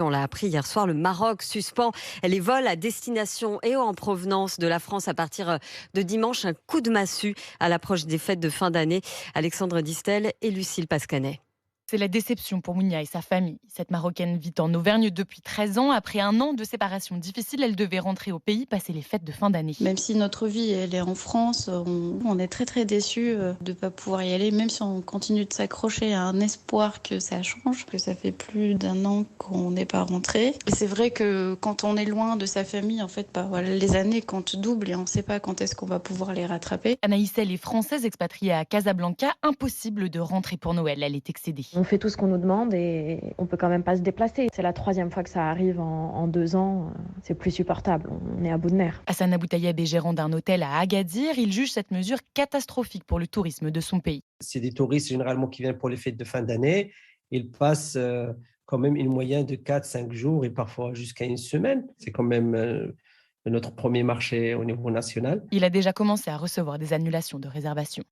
On l'a appris hier soir, le Maroc suspend les vols à destination et en provenance de la France à partir de dimanche. Un coup de massue à l'approche des fêtes de fin d'année. Alexandre Distel et Lucille Pascanet. C'est la déception pour Mounia et sa famille. Cette Marocaine vit en Auvergne depuis 13 ans. Après un an de séparation difficile, elle devait rentrer au pays passer les fêtes de fin d'année. Même si notre vie elle est en France, on est très très déçus de ne pas pouvoir y aller, même si on continue de s'accrocher à un espoir que ça change, que ça fait plus d'un an qu'on n'est pas rentré. Et c'est vrai que quand on est loin de sa famille, en fait, bah, voilà, les années comptent double et on ne sait pas quand est-ce qu'on va pouvoir les rattraper. Anaïs, elle est française expatriée à Casablanca. Impossible de rentrer pour Noël. Elle est excédée. On fait tout ce qu'on nous demande et on peut quand même pas se déplacer. C'est la troisième fois que ça arrive en 2 ans. C'est plus supportable. On est à bout de nerfs. Hassan Aboutayeb est gérant d'un hôtel à Agadir. Il juge cette mesure catastrophique pour le tourisme de son pays. C'est des touristes généralement qui viennent pour les fêtes de fin d'année. Ils passent quand même une moyenne de 4-5 jours et parfois jusqu'à une semaine. C'est quand même notre premier marché au niveau national. Il a déjà commencé à recevoir des annulations de réservations.